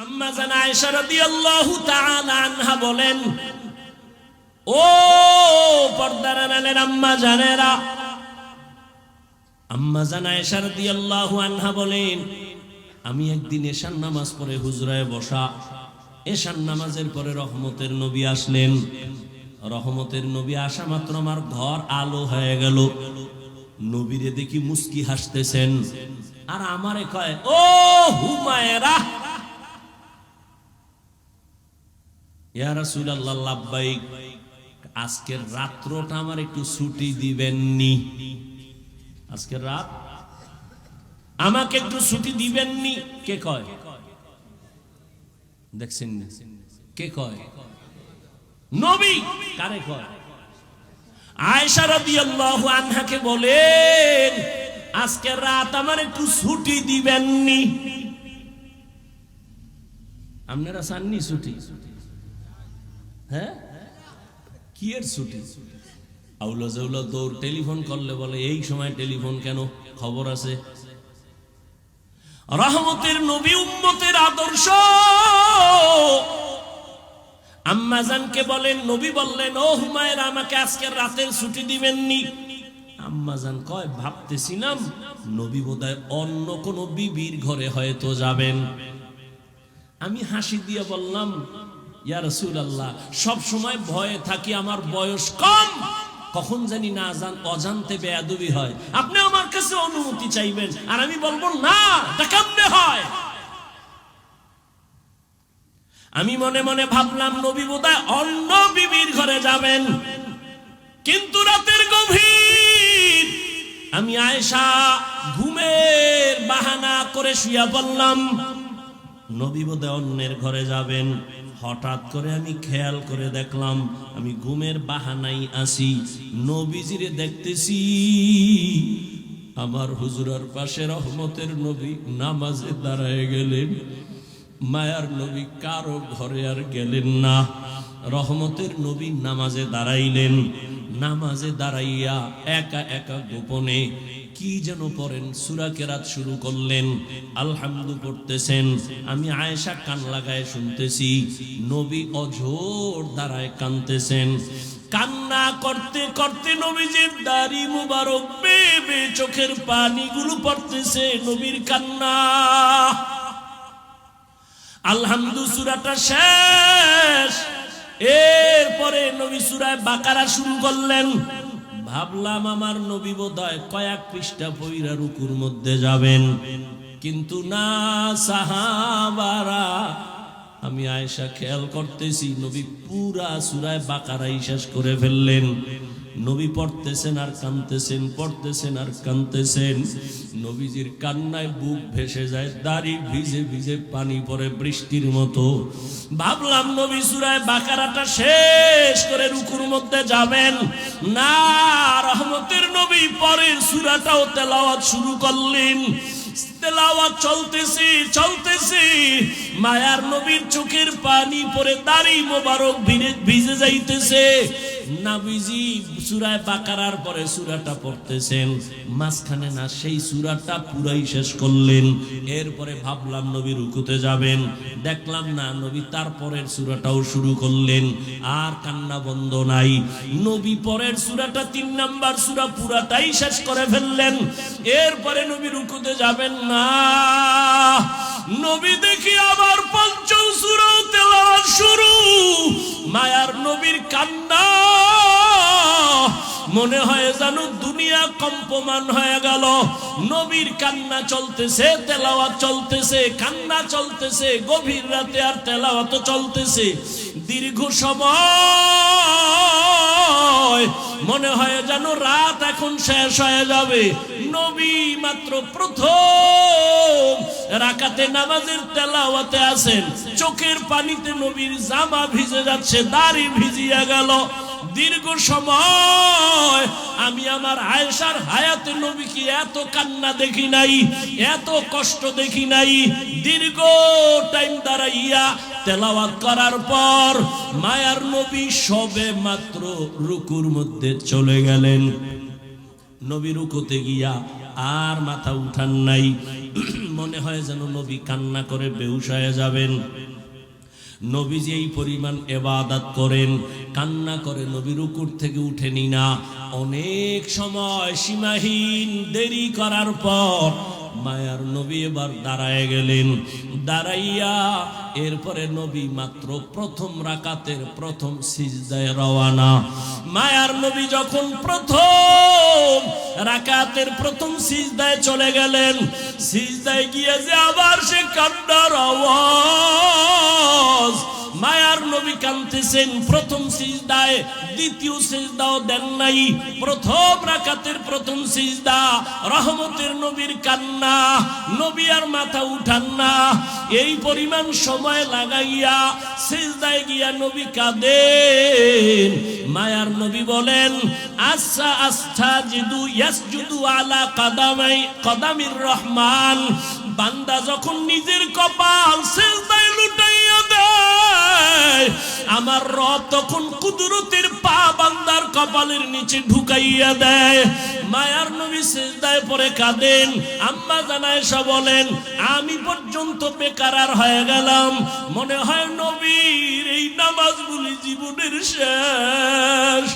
আম্মা জান আয়েশা রাদিয়াল্লাহু তাআলা আনহা বলেন, ও পর্দার আড়ালের আম্মা জানেরা, আম্মা জান আয়েশা রাদিয়াল্লাহু আনহা বলেন, আমি একদিন এশার নামাজ পড়ে হুজরায় বসা, এশার নামাজের পরে রহমতের নবী আসলেন। রহমতের নবী আসা মাত্র আমার ঘর আলো হয়ে গেল। নবীরে দেখি মুস্কি হাসতেছেন, আর আমারে কয়, ও হুমায়রা। ইয়া রাসূলুল্লাহ, লাব্বাইক। আজকের রাত্রটা আমার একটু ছুটি দিবেননি? আজকের রাত আমাকে একটু ছুটি দিবেননি? কে কয়? দেখছেন কে কয়? নবী। কারে কয়? আয়েশা রাদিয়াল্লাহু আনহাকে বলেন, আজকের রাত আমার একটু ছুটি দিবেননি? আপনারা চাননি ছুটি? হ্যাঁ, কি এর ছুটি? আউলা জাউলা দৌড়, টেলিফোন করলে বলে এই সময় টেলিফোন কেন, খবর আছে। রহমতের নবী, উম্মতের আদর্শ। আম্মা জানকে বলেন, নবী বললেন, ও হুমায়রা, আমাকে আজকের রাতের ছুটি দিবেননি? আম্মা জান কয়, ভাবতেছিলাম নবী বোধহয় অন্য কোন বিবির ঘরে হয়তো যাবেন। আমি হাসি দিয়ে বললাম, ইয়া রাসূলুল্লাহ, সব সময় ভয়ে থাকি, আমার বয়স কম, কখন জানি না অজান্তে বেয়াদবি হয়। আপনি আমার কাছে অনুমতি চাইবেন, আর আমি বলবো না, এটা কেমনে হয়? আমি মনে মনে ভাবলাম নবী বোধহয় অন্য বিবির ঘরে যাবেন। কিন্তু রাতের গভীর, আমি আয়েশা ঘুমের বাহানা করে শুয়ে পড়লাম, নবী বোধহয় অন্যের ঘরে যাবেন। হঠাৎ করে আমি খেয়াল করে দেখলাম, আমি ঘুমের বাহানাই আসি, নবীজিরে দেখতেছি আমার হুজুরার পাশে রহমতের নবী নামাজে দাঁড়ায় গেলেন। মায়ার নবী কারো ঘরে আর গেলেন না, রহমতের নবী নামাজে দাঁড়াইলেন। নামাজে দাঁড়াইয়া একা একা গোপনে কি যেন পড়েন, সূরা কেরাত শুরু করলেন, আলহামদু পড়তেছেন। আমি আয়েশা কান লাগায় শুনতেছি, নবী অঝোর দাঁড়ায় কাঁদতেছেন। কান্না করতে করতে নবীজির দাড়ি মুবারক বেয়ে বেয়ে চোখের পানিগুলো পড়তেছে, নবীর কান্না। আলহামদু সূরাটা শেষ, এরপরে নবী সূরা বাকারা শুরু করলেন। ভাবলাম আমার নবী বোধহয় কয়েক পৃষ্ঠা পইরা রুকুর মধ্যে যাবেন, কিন্তু না, সাহাবারা। আমি আয়েশা খেয়াল করতেছি, নবী পুরা সূরা বাকারাই শেষ করে ফেললেন। নবী পড়তেছেন আর কাঁদতেছেন, পড়তেছেন আর কাঁদতেছেন। নবীজির কান্নায় বুক ভেসে যায়, দাড়ি ভিজে ভিজে পানি পড়ে বৃষ্টির মতো। ভাবলাম নবী সূরা বাকারাটা শেষ করে রুকুর মধ্যে যাবেন, না, রহমতের নবী পরের সূরাটাও তেলাওয়াত শুরু করলেন। তেলাওয়াত চলতেছে চলতেছে, মায়ার নবীর চোখের পানি পড়ে দাড়ি মোবারক ভিজে যাইতেছে। নবীজি সূরা বাকারার পরে সূরাটা পড়তেছেন, মাঝখানে না সেই সূরাটা পুরাই শেষ করলেন। এরপরে ভাবলাম নবী রুকুতে যাবেন, দেখলাম না, নবী তারপরের সূরাটাও শুরু করলেন। আর কান্না বন্ধ নাই। নবী পরের সূরাটা ৩ নাম্বার সূরা পুরাটাই শেষ করে ফেললেন। এরপরে নবী রুকুতে যাবেন না, নবী দেখি আবার পঞ্চম সূরা তেলাওয়াত শুরু। মায়ার নবীর কান্না, মনে হয় যেন দুনিয়া কম্পমান হয়ে গেল। নবীর কান্না চলতেছে, তেলাওয়াত চলতেছে, কান্না চলতেছে, গভীর রাতে আর তেলাওয়াত চলতেছে। দীর্ঘ সময় মনে হয় যেন রাত এখন শেষ হয়ে যাবে। নবী মাত্র প্রথম রাকাতে নামাজের তেলাওয়াতে আছেন, চোখের পানিতে নবীর জামা ভিজে যাচ্ছে, দাড়ি ভিজিয়া গেল। দীর্ঘ সময় আমি আমার আয়েশার হায়াতে নবী কি এত কান্না দেখি নাই, এত কষ্ট দেখি নাই। দীর্ঘ টাইম দাঁড়াইয়া তেলাওয়াত করার পর মায়ার নবী সবে মাত্র রুকুর মধ্যে চলে গেলেন। নবী রুকুতে গিয়া আর মাথা উঠান নাই। মনে হয় যেন নবী কান্না করে বেহুশ হয়ে যাবেন। নবীজি এই পরিমাণ ইবাদত করেন, কান্না করে নবী রুকুর থেকে উঠেনি না। অনেক সময় সীমাহীন দেরি করার পর মায়ার নবী এবার দাঁড়ায় গেলেন। দাঁড়াইয়া এরপরে নবী মাত্র প্রথম রাকাতের প্রথম সিজদায় রওয়ানা। মায়ার নবী যখন প্রথম রাকাতের প্রথম সিজদায় চলে গেলেন, সিজদায় গিয়ে যে আবার সে কান্নার আওয়াজ। মায়ার নবী কাঁদতেছেন প্রথম সিজদায়, দ্বিতীয় সিজদাও দেন নাই। প্রথম রাকাতের প্রথম সিজদা, রহমতের নবীর কান্না, নবী আর মাথা উঠান না। এই পরিমাণ সময় লাগাইয়া সিজদায় গিয়া নবী কাঁদেন। মায়ার নবী বলেন, আচ্ছা আস্তাজিদু ইয়াসজুদু আলা কদামির রহমান। বান্দা যখন নিজের কপাল সিজদায় লুটাইয়া দেয়, আমার রব তখন কুদরতের পা বান্দার কপালের নিচে ঢুকাইয়া দেয়। মায়ার নবী সিজদায় পড়ে কাঁদেন। আম্মা জান আয়েশা বলেন, আমি পর্যন্ত বেকারার হয়ে গেলাম। মনে হয় নবীর এই নামাজগুলি জীবনের শেষ,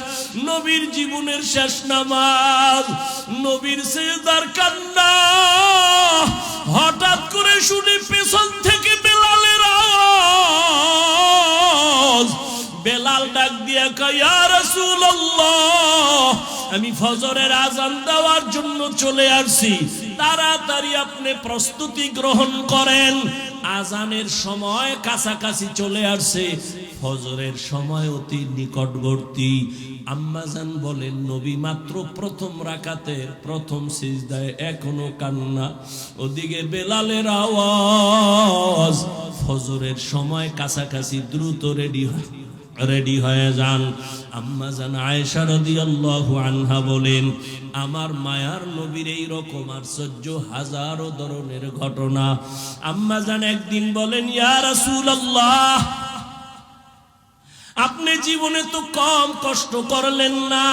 নবীর জীবনের শেষ নামাজ। নবীর সিজদার কান্না হঠাৎ করে শুনে পেছন থেকে বেলালের আওয়াজ। বেলাল ডাক দিয়া কয়, ইয়া রাসূলুল্লাহ, আমি ফজরের আজান দেওয়ার জন্য চলে আসছি, তাড়াতাড়ি আপনি প্রস্তুতি গ্রহণ করেন। আজানের সময় কাছাকাছি চলে আসছে, ফজরের সময় অতি নিকটবর্তী। আম্মাজান বলেন, নবী মাত্র প্রথম রাকাতের প্রথম সিজদায় এখনো কান্না, ওদিকে বেলালের আওয়াজ। ফজরের সময় কাছাকাছি, দ্রুত রেডি হয়ে যান। আম্মাজান আয়েশা রাদিয়াল্লাহু আনহা বলেন, আমার মায়ার নবীর এই রকম আশ্চর্য হাজারো ধরনের ঘটনা। আম্মাজান একদিন বলেন, ইয়া রাসূলুল্লাহ, আপনি জীবনে তো কম কষ্ট করলেন না,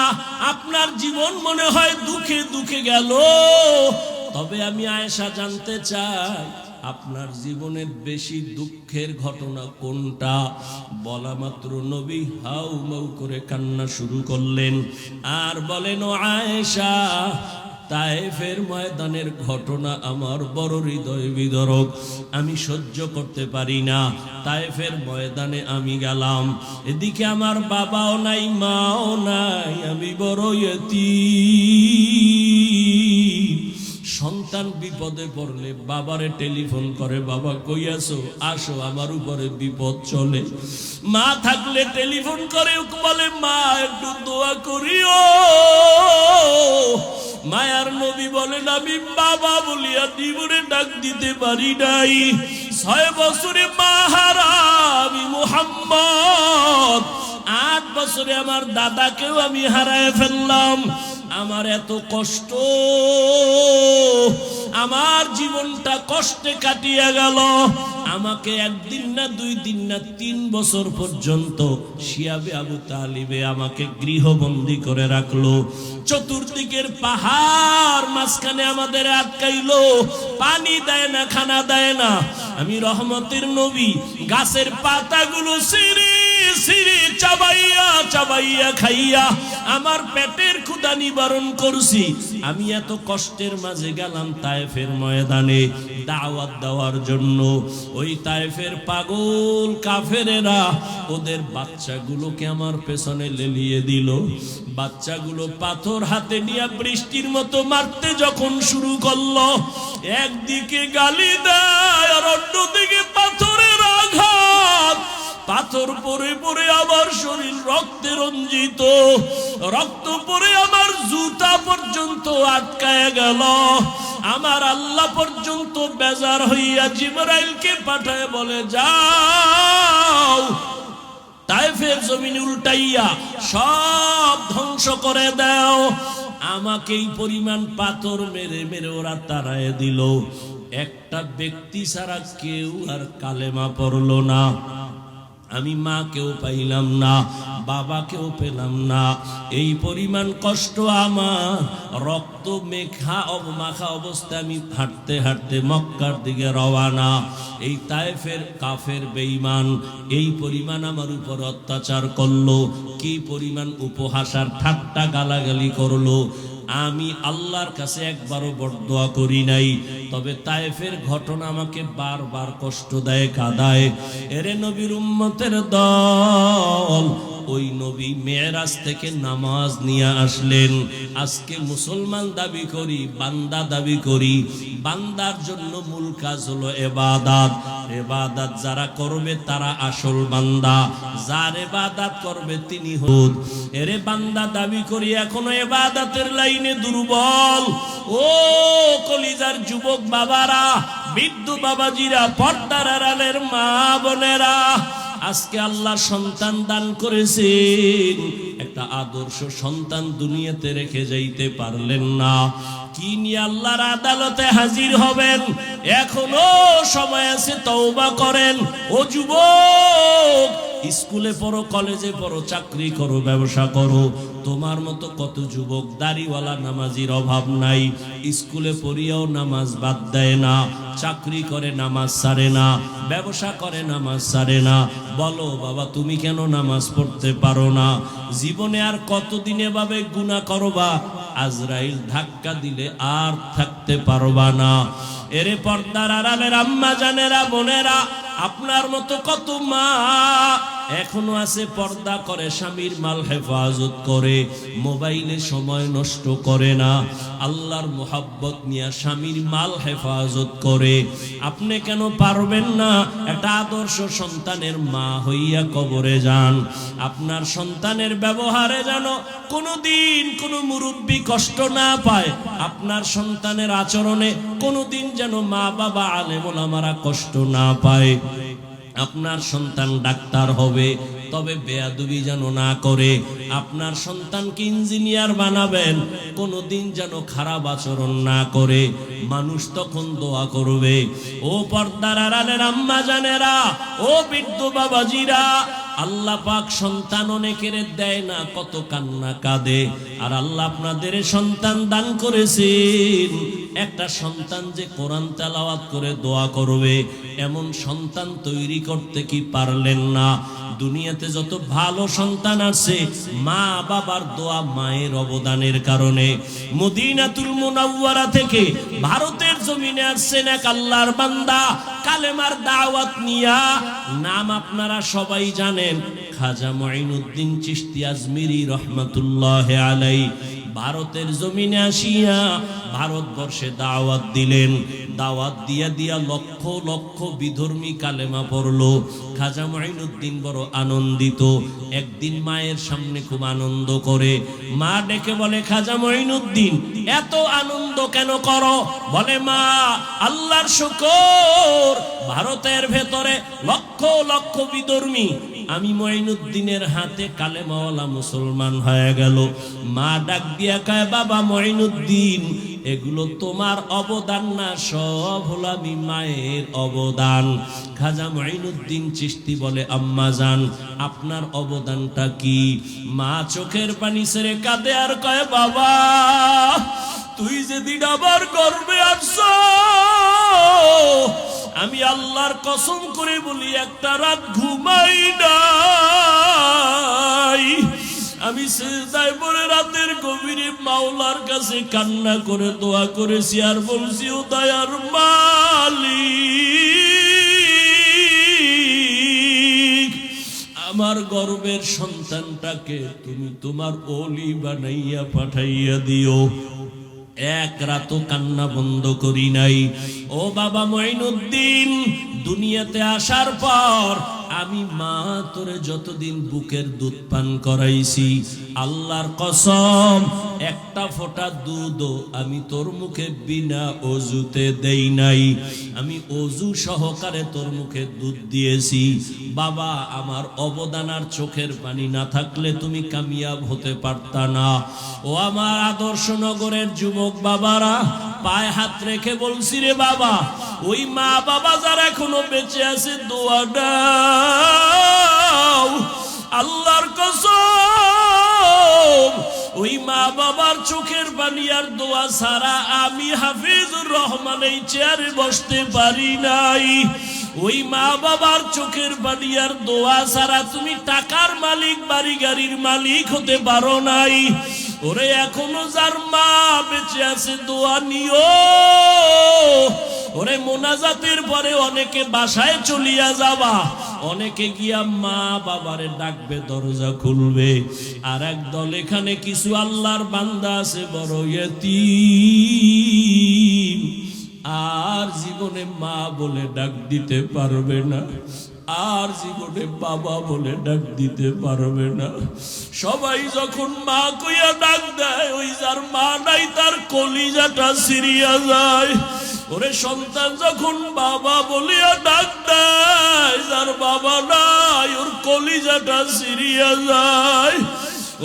আপনার জীবন মনে হয় দুঃখে দুঃখে গেল। তবে আমি আয়েশা জানতে চাই, আপনার জীবনের বেশি দুঃখের ঘটনা কোনটা? বলা মাত্র নবী হাউ মাউ করে কান্না শুরু করলেন আর বলেন, ও আয়েশা, তায়েফের ময়দানের ঘটনা আমার বড় হৃদয় বিদারক, আমি সহ্য করতে পারি না। তায়েফের ময়দানে আমি গেলাম, এদিকে আমার বাবাও নাই, মাও নাই, আমি বড় ইয়তীম। সন্তান বিপদে পড়লে বাবারে টেলিফোন করে, বাবা কই আছো, আসো, আমার উপরে বিপদ চলে। মা থাকলে টেলিফোন করে বলে, মা একটু দোয়া করিও। মায়ার নবী বলেন, আমি বাবা বলিয়া জীবনে ডাক দিতে পারি নাই। 6 বছরে মা হারা আমি মুহাম্মদ, 8 বছরে আমার দাদাকেও আমি হারায় ফেললাম। আমার এত কষ্ট, আমার জীবনটা কষ্টে কাটিয়ে গেল। আমাকে 1 দিন না 2 দিন না 3 বছর পর্যন্ত শিয়াবে আবু তালিবে আমাকে গৃহবন্দী করে রাখলো। চতুর্দিকের পাহাড় মাঝখানে আমাদের আটকাইলো, পানি দেয় না, খানা দেয় না। আমি রহমতের নবী গাছের পাতাগুলো ছিঁড়ে ছিঁড়ে চাবাইয়া চাবাইয়া খাইয়া আমার পেটের ক্ষুধা নিবারণ করছি। আমি এত কষ্টের মাঝে গেলাম তায়েফের ময়দানে দাওয়াত দেওয়ার জন্য। ওই তায়েফের পাগল কাফেরেরা ওদের বাচ্চাগুলোকে আমার পেছনে লেলিয়ে দিল। বাচ্চাগুলো পাথর হাতে নিয়ে বৃষ্টির মতো মারতে যখন শুরু করলো, একদিকে গালি দেয় আর অন্যদিকে পাথরের আঘাত। পাথর পরে পরে আমার শরীর রক্তে রঞ্জিত, রক্ত পরে আমার জুতা পর্যন্ত আটকায় গেল। আমার আল্লাহ পর্যন্ত বেজার হইয়া জিবরাইলকে পাঠায় বলে, যাও তায়েফের জমিন উল্টাইয়া সব ধ্বংস করে দাও। আমাকে এই পরিমাণ পাথর মেরে মেরে ওরা তাড়ায় দিল। একটা ব্যক্তি ছাড়া কেউ আর কালেমা পড়ল না। আমি মা কেউ পাইলাম না, বাবাকেও পেলাম না। এই পরিমাণ কষ্ট আমার, রক্ত মাখা অবস্থায় আমি হাঁটতে হাঁটতে মক্কার দিকে রওয়ানা। এই তায়েফের কাফের বেঈমান এই পরিমাণ আমার উপর অত্যাচার করলো, কি পরিমাণ উপহাস আর ঠাট্টা গালাগালি করলো। আমি আল্লাহর কাছে একবারও বরদোয়া করি নাই, তবে তায়েফের ঘটনা আমাকে বারবার কষ্ট দেয়, কাঁদায়। এরে নবীর উম্মতের দল, ওই নবী মেরাজ থেকে নামাজ নিয়ে আসলেন। আজকে মুসলমান দাবি করি, বান্দা দাবি করি। বান্দার জন্য মূল কাজ হলো ইবাদত। ইবাদত যারা করবে তারা আসল বান্দা, যার ইবাদত করবে তিনি হুদ। এরে বান্দা দাবি করি, এখনো ইবাদতের লাইনে দুর্বল। ও কলিজার যুবক বাবারা, বৃদ্ধ বাবাজিরা, পর্দার আড়ালের মা বোনেরা, আজকে আল্লাহ সন্তান দান করেছেন, একটা আদর্শ সন্তান দুনিয়াতে রেখে যাইতে পারলেন না। কি নিয়ে আল্লাহর আদালতে হাজির হবেন? এখনো সময় আছে, তওবা করেন। ও যুবক, স্কুলে পড়ো, কলেজে পড়ো, চাকরি করো, ব্যবসা করো, তোমার মতো কত যুবক দাড়িওয়ালা নামাজির অভাব নাই। স্কুলে পড়িয়াও নামাজ বাদ দেয় না, চাকরি করে নামাজ ছাড়ে না, ব্যবসা করে নামাজ ছাড়ে না। বলো বাবা, তুমি কেন নামাজ পড়তে পারো না? জীবনে আর কতদিন এভাবে গুনাহ করবা? আজরাইল ধাক্কা দিলে আর থাকতে পারবা না। এরে পর্দার আড়ালের আম্মা জানেরা, বোনেরা, আপনার মতো কত মা এখনো আছে, পর্দা করে, স্বামীর মাল হেফাজত করে, মোবাইলে সময় নষ্ট করে না, আল্লাহর মোহাব্বত নিয়ে স্বামীর মাল হেফাজত করে। আপনি কেন পারবেন না? একটা আদর্শ সন্তানের মা হইয়া কবরে যান। আপনার সন্তানের ব্যবহারে যেন কোনোদিন কোনো মুরব্বী কষ্ট না পায়, আপনার সন্তানের আচরণে কোনোদিন যেন মা বাবা আলেম ওলামারা কষ্ট না পায়। আপনার সন্তান ডাক্তার হবে, তবে বেয়াদবি যেন না করে। আপনার সন্তানকে ইঞ্জিনিয়ার বানাবেন, কোনোদিন যেন খারাপ আচরণ না করে। মানুষ তখন দোয়া করবে। ও পর্দার আড়ালের আম্মা জানেরা, ও বৃদ্ধ বাবাজিরা, আল্লাহ পাক সন্তান অনেকের দেয় না, কত কান্না কাঁদে। আর আল্লাহ আপনাদের সন্তান দান করেছেন, একটা সন্তান যে কোরআন তেলাওয়াত করে দোয়া করবে, এমন সন্তান তৈরি করতে কি পারলেন না? দুনিয়াতে যত ভালো সন্তান আছে, মা বাবার দোয়া, মায়ের অবদানের কারণে। মদিনাতুল মুনাওয়ারা থেকে ভারতের জমিনে আসছেন এক আল্লাহর বান্দা, কালেমার দাওয়াত নিয়া। নাম আপনারা সবাই জানেন, খাজা মুঈনুদ্দিন চিশতি আজমিরি রহমাতুল্লাহ আলাইহি। ভারতের জমিনে আসিয়া ভারতবর্ষে দাওয়াত দিলেন। দাওয়াত দিয়া দিয়া লক্ষ লক্ষ বিধর্মী কালেমা পড়লো। খাজা মুঈনুদ্দিন বড় আনন্দিত। একদিন মায়ের সামনে খুব আনন্দ করে, মা ডেকে বলে, খাজা মুঈনুদ্দিন, এত আনন্দ কেন করো? বলে, মা, আল্লাহর শুকর, ভারতের ভেতরে লক্ষ লক্ষ বিধর্মী, আমি মুঈনুদ্দিনের হাতে কালেমাওয়ালা মুসলমান হয়ে গেল। মা ডাক দিয়া কয়, বাবা মুঈনুদ্দিন, এগুলো তোমার অবদান না, সব হলো আমি মায়ের অবদান। খাজা মুঈনুদ্দিন চিশতি বলে, আম্মা জান, আপনার অবদানটা কি? মা চোখের পানি ছেড়ে কাঁদে আর কয়, বাবা, তুই যেদিন আমার গর্ভে আসছো, আমি আল্লাহর কসম করে বলি, একটা রাত ঘুমাই নাই। আমি সিজদায় পড়ে রাতের গভীরে মাওলার কাছে কান্না করে দোয়া করেছি আর বলছি, ও দয়ার মালিক, আমার গর্বের সন্তানটাকে তুমি তোমার ওলি বানাইয়া পাঠাইয়া দিও। এক রাতও কান্না বন্ধ করি নাই। ও বাবা মুঈনুদ্দিন, দুনিয়াতে আসার পর আমি মা তোরে যতদিন বুকের দুধ পান করাইছি, আল্লাহর কসম, একটা ফোঁটা দুধও আমি তোর মুখে বিনা অজুতে দেই নাই। আমি অজু সহকারে তোর মুখে দুধ দিয়েছি। বাবা, আমার অবদান আর চোখের পানি না থাকলে তুমি কামিয়াব হতে পারতা না। ও আমার আদর্শ নগরের যুবক বাবারা, পায়ে হাত রেখে বলছি, রে বাবা, ওই মা বাবা যারা এখনো বেঁচে আছে, দোয়া দাও। আল্লাহর কসম, চোখের পানি আর দোয়া ছাড়া আমি হাফিজুর রহমান এই চেয়ারে বসতে পারি নাই। ওই মা বাবার চোখের পানি আর দোয়া ছাড়া তুমি টাকার মালিক, বাড়ি গাড়ির মালিক হতে পারো নাই। ওরে এখনো যার মা বেঁচে আছে দোয়া নিও। ওরে মোনাজাতের পরে অনেকে বাসায় চলিয়া যাবা, অনেকে গিয়া মা বাবারে ডাকবে, দরজা খুলবে। আর একদল এখানে কিছু আল্লাহর বান্দা আছে বড় ইয়তীম, আর জীবনে মা বলে ডাক দিতে পারবে না, আর জীবনে বাবা বলে ডাক দিতে পারবে না। সবাই যখন মা কইয়া ডাক দেয়, ওই যার মা নাই তার কলিজাটা ছিঁড়িয়া যায়। ওরে সন্তান যখন বাবা বলিয়া ডাক দেয়, যার বাবা নাই ওর কলিজাটা ছিঁড়িয়া যায়।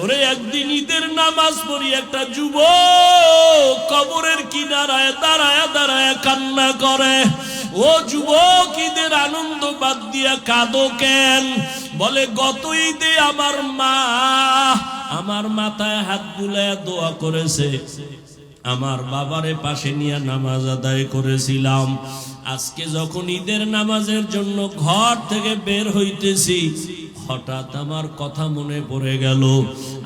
ওরে একদিন ঈদের নামাজ পড়ি একটা যুবক কবরের কিনারায় দাঁড়ায় দাঁড়ায় কান্না করে। ও যুবক, ঈদের আনন্দ বাদ দিয়া কাঁদো কেন? বলে গত ঈদে আমার মা আমার মাথায় হাত বুলায় দোয়া করেছে, আমার বাবারে পাশে নিয়ে নামাজ আদায় করেছিলাম। আজকে যখন ঈদের নামাজের জন্য ঘর থেকে বের হইতেছি, হঠাৎ আমার কথা মনে পড়ে গেল,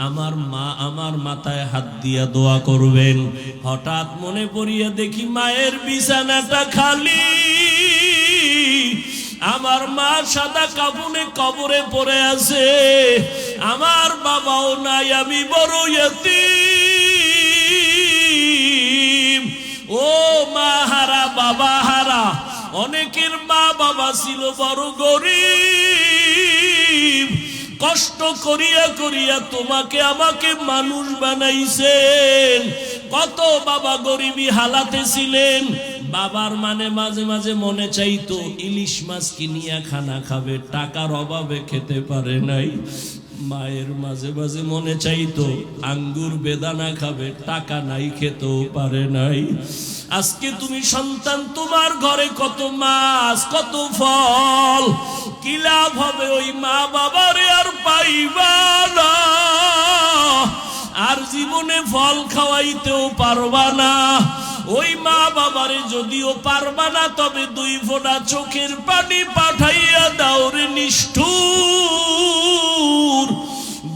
আমার মা আমার মাথায় হাত দিয়া দোয়া করবেন। হঠাৎ মনে পড়িয়া দেখি মায়ের বিছানাটা খালি, আমার মা সাদা কাফনে কবরে পড়ে আছে, আমার বাবাও নাই, আমি বড় ইয়তীম। ও মা হারা বাবা হারা। অনেকের মা বাবা ছিল বড় গরিব, কষ্ট করিয়া করিয়া তোমাকে আমাকে মানুষ বানাইছেন। কত বাবা গরিবী হালাতে ছিলেন, বাবার মানে মাঝে মাঝে মনে চাইতো ইলিশ মাছ কিনিয়া খানা খাবে, টাকার অভাবে খেতে পারে নাই। মায়ের মাঝে মাঝে মনে চাইতো আঙ্গুর বেদানা খাবে, টাকা নাই, খেতেও পারে নাই। আজকে তুমি সন্তান, তোমার ঘরে কত মাছ কত ফল, কি লাভ হবে? ওই মা বাবারে আর পাইবা না, আর জীবনে ফল খাওয়াইতেও পারবা না। ওই মা বাবারে যদিও পারবা না, তবে 2 ফোঁটা চোখের পানি পাঠাইয়া দাও রে নিষ্ঠুর।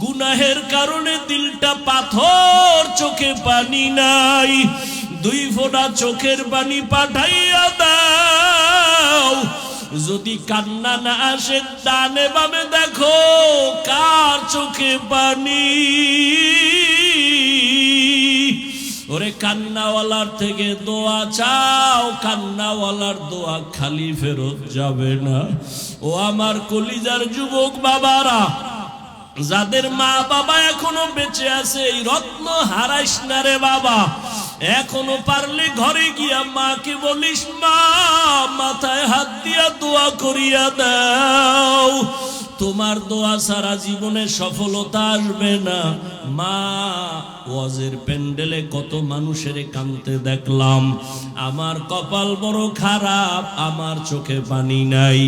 গুনাহের কারণে দিলটা পাথর, চোখে পানি নাই, 2 ফোঁটা চোখের পানি পাঠাইয়া দাও। যদি কান্না না আসে, ডানে বামে দেখো কার চোখে পানি। ওরে কান্নাওয়ালার থেকে দোয়া চাও, কান্নাওয়ালার দোয়া খালি ফেরত যাবে না। ও আমার কলিজার যুবক বাবারা, যাদের মা বাবা এখনো বেঁচে আছে, এই রত্ন হারাইস না রে বাবা। এখনো পারলে ঘরে গিয়া মাকে বলিস, মা মাথায় হাত দিয়া দোয়া করিয়া দাও। তোমার দোয়া সারা জীবনে সফলতা আসবে না। মা, ওয়াজের প্যান্ডেলে কত মানুষের কাঁদতে দেখলাম, আমার কপাল বড় খারাপ, আমার চোখে পানি নাই।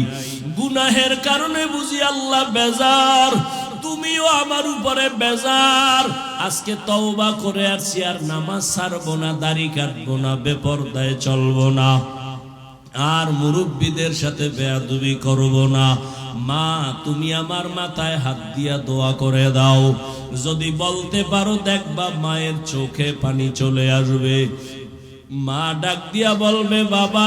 গুনাহের কারণে বুঝি আল্লাহ বেজার, তুমিও আমার উপরে বেজার। আজকে তওবা করে আসছি, আর নামাজ ছাড়বো না, দাড়ি কাটবো না, বেপরদায় চলবো না, আর মুরব্বীদের সাথে বেয়াদবি করবো না। মা, তুমি আমার মাথায় হাত দিয়া দোয়া করে দাও। যদি বলতে পারো, দেখবা মায়ের চোখে পানি চলে আসবে। মা ডাক দিয়া বলবে, বাবা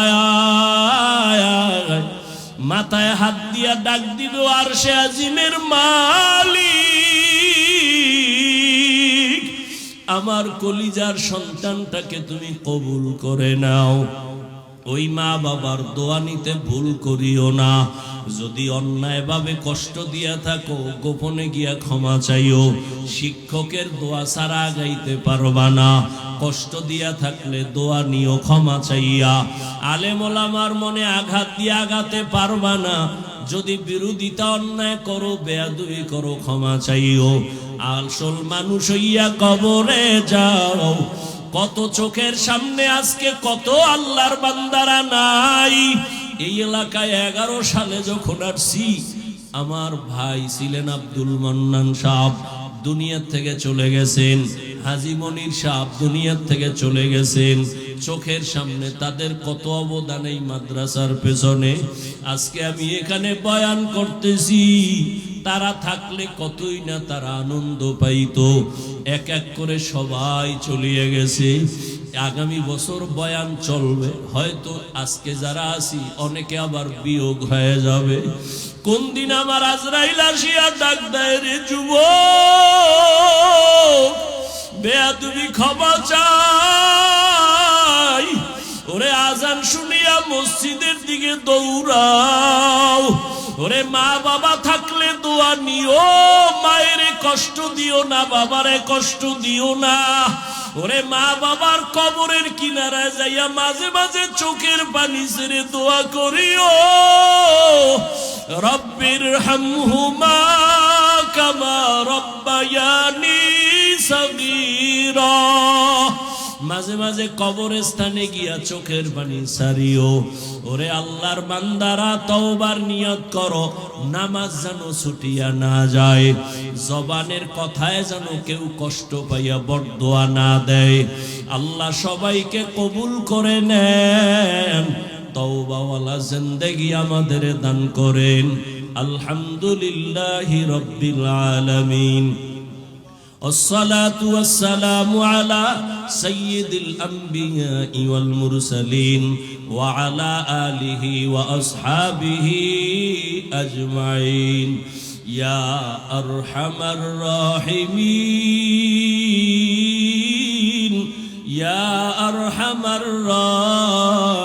মাথায় হাত দিয়া ডাক দিব, আর সে আজিমের মালিক, আমার কলিজার সন্তানটাকে তুমি কবুল করে নাও। ওই মা বাবার দোয়া নিতে ভুল করিও না। যদি অন্যায়ভাবে কষ্ট দিয়া থাকো, গোপনে গিয়া ক্ষমা চাইও। শিক্ষকের দোয়া ছাড়া গাইতে পারবা না। কষ্ট দিয়া থাকলে দোয়া নিও ক্ষমা চাইয়া। আলেম ওলামার মনে আঘাত দিয়ে আঘাতে পারবা না। যদি বিরোধিতা অন্যায় করো, বেয়াদবি করো, ক্ষমা চাইও। আসল মানুষ হইয়া কবরে যাও। কত চোখের সামনে আজকে কত আল্লাহর বান্দারা নাই। এই এলাকায় 11 সালে যখন আসছি, আমার ভাই ছিলেন আব্দুল মান্নান সাহেব, দুনিয়া থেকে চলে গেছেন। হাজী মনির সাহেব দুনিয়ার থেকে চলে গেছেন। চোখের সামনে তাদের কত অবদান এই মাদ্রাসার পেছনে। আজকে আমি এখানে বয়ান করতেছি, তারা থাকলে কতই না তারা আনন্দ পাইতো। এক এক করে সবাই চলিয়ে গেছে। আগামী বছর বয়ান চলবে, হয়তো আজকে যারা আছি অনেকে আবার বিয়োগ হয়ে যাবে। কোন দিন আমার আজরাইল আসিয়া ডাক দেয়, রে যুবক, বেয়াদবি ক্ষমা চাই। ওরে আজান শুনিয়া মসজিদের দিকে দৌড়াও। ওরে মা বাবা থাকলে দোয়া নিও, মায়ের কষ্ট দিও না, বাবারে কষ্ট দিও না। ওরে মা বাবার কবরের কিনারায় যাইয়া মাঝে মাঝে চোখের পানি ছেড়ে দোয়া করিও, রব্বির হামহুমা কামা রব্বায়ানি সগীরা। মাঝে মাঝে কবরস্থানে গিয়া চোখের পানি ছাড়িও। ওরে আল্লাহর বান্দারা, তওবার নিয়ত করো, নামাজ যেন ছুটিয়া না যায়, জবানের কথায় যেন কেউ কষ্ট পাইয়া বরদোয়া না দেয়। আল্লাহ সবাইকে কবুল করে নেন, তওবাওয়ালা জিন্দেগি আমাদের দান করেন। আলহামদুলিল্লাহি রাব্বিল আলামিন। الصلاة والسلام على سيد الأنبياء والمرسلين وعلى آله وأصحابه أجمعين يا أرحم الراحمين يا أرحم الراحمين